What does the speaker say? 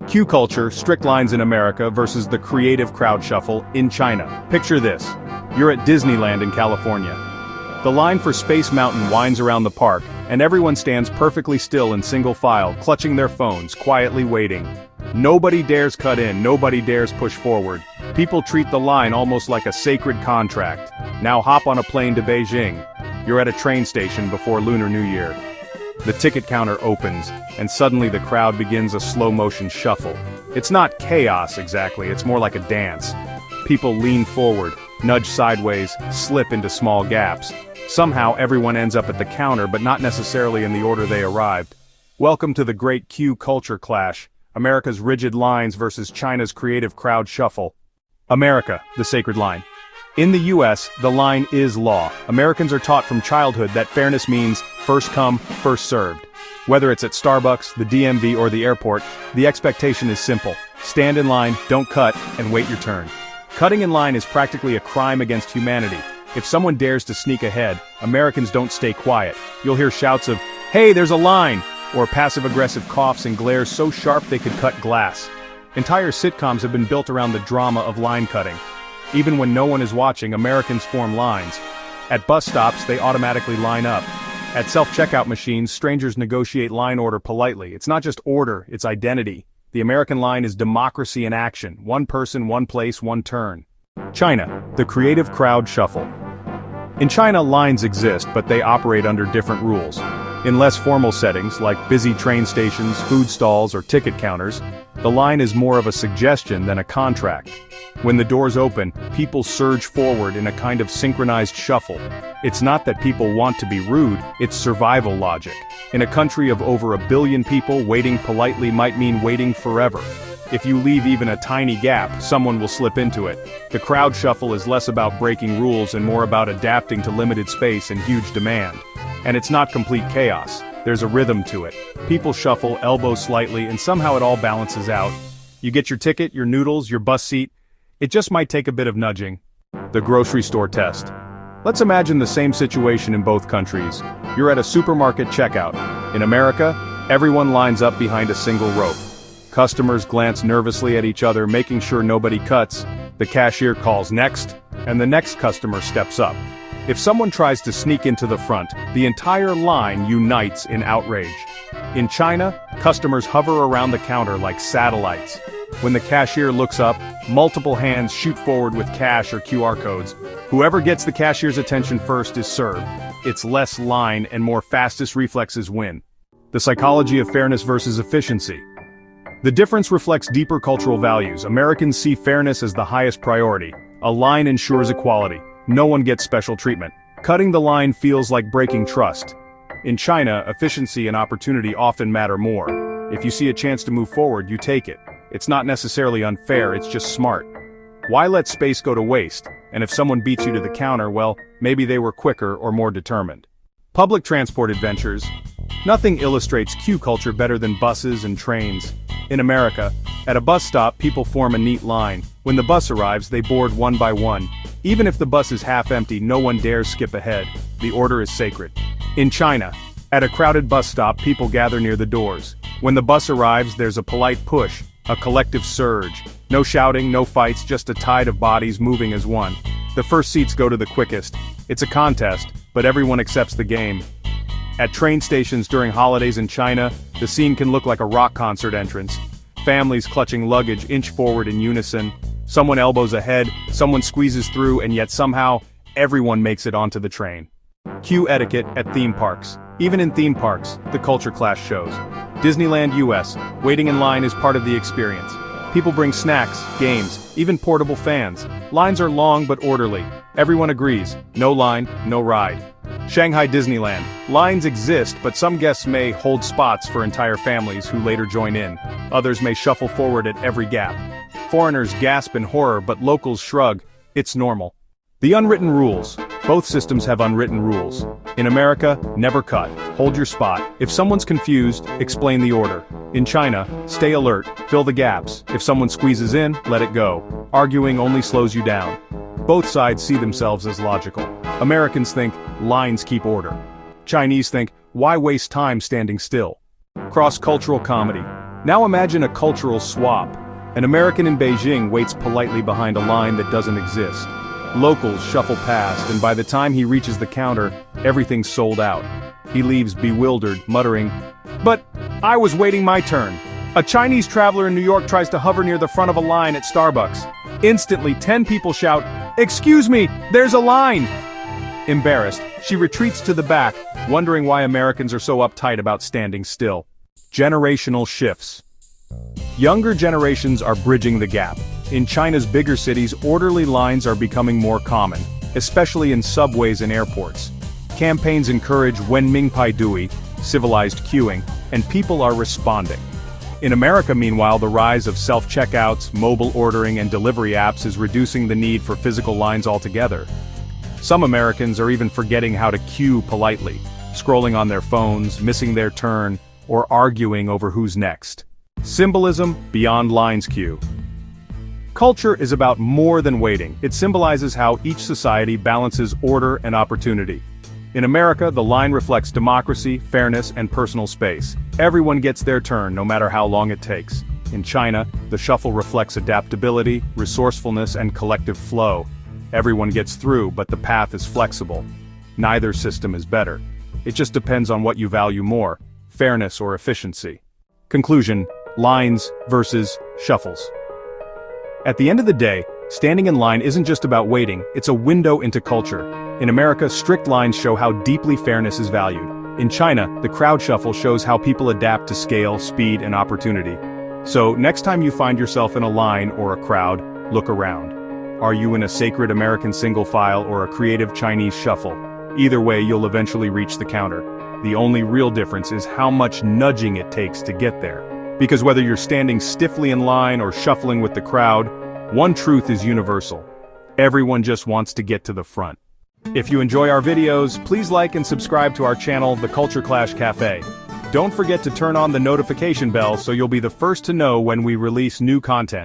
Queue culture, strict lines in America versus the creative crowd shuffle in China. Picture this. You're at Disneyland in California. The line for Space Mountain winds around the park, and everyone stands perfectly still in single file, clutching their phones, quietly waiting. Nobody dares cut in, nobody dares push forward. People treat the line almost like a sacred contract. Now hop on a plane to Beijing. You're at a train station before Lunar New Year. The ticket counter opens, and suddenly the crowd begins a slow-motion shuffle. It's not chaos exactly, it's more like a dance. People lean forward, nudge sideways, slip into small gaps. Somehow everyone ends up at the counter, but not necessarily in the order they arrived. Welcome to the great queue culture clash, America's rigid lines versus China's creative crowd shuffle. America, the sacred line. In the US, the line is law. Americans are taught from childhood that fairness means first come, first served. Whether it's at Starbucks, the DMV, or the airport, the expectation is simple. Stand in line, don't cut, and wait your turn. Cutting in line is practically a crime against humanity. If someone dares to sneak ahead, Americans don't stay quiet. You'll hear shouts of, "Hey, there's a line!" or passive-aggressive coughs and glares so sharp they could cut glass. Entire sitcoms have been built around the drama of line cutting. Even when no one is watching, Americans form lines. At bus stops, they automatically line up. At self-checkout machines, strangers negotiate line order politely. It's not just order, it's identity. The American line is democracy in action. One person, one place, one turn. China, the creative crowd shuffle. In China, lines exist, but they operate under different rules. In less formal settings, like busy train stations, food stalls, or ticket counters, the line is more of a suggestion than a contract. When the doors open, people surge forward in a kind of synchronized shuffle. It's not that people want to be rude, it's survival logic. In a country of over 1 billion people, waiting politely might mean waiting forever. If you leave even a tiny gap, someone will slip into it. The crowd shuffle is less about breaking rules and more about adapting to limited space and huge demand. And it's not complete chaos. There's a rhythm to it. People shuffle, elbow slightly, and somehow it all balances out. You get your ticket, your noodles, your bus seat. It just might take a bit of nudging. The grocery store test. Let's imagine the same situation in both countries. You're at a supermarket checkout. In America, everyone lines up behind a single rope. Customers glance nervously at each other, making sure nobody cuts. The cashier calls next, and the next customer steps up. If someone tries to sneak into the front, the entire line unites in outrage. In China, customers hover around the counter like satellites. When the cashier looks up, multiple hands shoot forward with cash or QR codes. Whoever gets the cashier's attention first is served. It's less line and more fastest reflexes win. The psychology of fairness versus efficiency. The difference reflects deeper cultural values. Americans see fairness as the highest priority. A line ensures equality. No one gets special treatment. Cutting the line feels like breaking trust. In China, efficiency and opportunity often matter more. If you see a chance to move forward, you take it. It's not necessarily unfair, it's just smart. Why let space go to waste? And if someone beats you to the counter, well, maybe they were quicker or more determined. Public transport adventures. Nothing illustrates queue culture better than buses and trains. In America, at a bus stop, people form a neat line. When the bus arrives, they board one by one. Even if the bus is half empty, no one dares skip ahead. The order is sacred. In China, at a crowded bus stop, people gather near the doors. When the bus arrives, there's a polite push, a collective surge. No shouting, no fights, just a tide of bodies moving as one. The first seats go to the quickest. It's a contest, but everyone accepts the game. At train stations during holidays in China, the scene can look like a rock concert entrance. Families clutching luggage inch forward in unison. Someone elbows ahead, someone squeezes through, and yet somehow, everyone makes it onto the train. Queue etiquette at theme parks. Even in theme parks, the culture clash shows. Disneyland US, waiting in line is part of the experience. People bring snacks, games, even portable fans. Lines are long but orderly. Everyone agrees, no line, no ride. Shanghai Disneyland. Lines exist, but some guests may hold spots for entire families who later join in. Others may shuffle forward at every gap. Foreigners gasp in horror, but locals shrug. It's normal. The unwritten rules. Both systems have unwritten rules. In America, never cut. Hold your spot. If someone's confused, explain the order. In China, stay alert, fill the gaps. If someone squeezes in, let it go. Arguing only slows you down. Both sides see themselves as logical. Americans think, lines keep order. Chinese think, why waste time standing still? Cross-cultural comedy. Now imagine a cultural swap. An American in Beijing waits politely behind a line that doesn't exist. Locals shuffle past, and by the time he reaches the counter, everything's sold out. He leaves bewildered, muttering, "But I was waiting my turn." A Chinese traveler in New York tries to hover near the front of a line at Starbucks. Instantly, 10 people shout, "Excuse me, there's a line!" Embarrassed, she retreats to the back, wondering why Americans are so uptight about standing still. Generational shifts. Younger generations are bridging the gap. In China's bigger cities, orderly lines are becoming more common, especially in subways and airports. Campaigns encourage wenmingpaidui, civilized queuing, and people are responding. In America, meanwhile, the rise of self-checkouts, mobile ordering, and delivery apps is reducing the need for physical lines altogether. Some Americans are even forgetting how to queue politely, scrolling on their phones, missing their turn, or arguing over who's next. Symbolism beyond lines queue. Culture is about more than waiting. It symbolizes how each society balances order and opportunity. In America, the line reflects democracy, fairness, and personal space. Everyone gets their turn, no matter how long it takes. In China, the shuffle reflects adaptability, resourcefulness, and collective flow. Everyone gets through, but the path is flexible. Neither system is better. It just depends on what you value more, fairness or efficiency. Conclusion: lines versus shuffles. At the end of the day, standing in line isn't just about waiting, it's a window into culture. In America, strict lines show how deeply fairness is valued. In China, the crowd shuffle shows how people adapt to scale, speed, and opportunity. So, next time you find yourself in a line or a crowd, look around. Are you in a sacred American single file or a creative Chinese shuffle? Either way, you'll eventually reach the counter. The only real difference is how much nudging it takes to get there. Because whether you're standing stiffly in line or shuffling with the crowd, one truth is universal. Everyone just wants to get to the front. If you enjoy our videos, please like and subscribe to our channel, The Culture Clash Cafe. Don't forget to turn on the notification bell so you'll be the first to know when we release new content.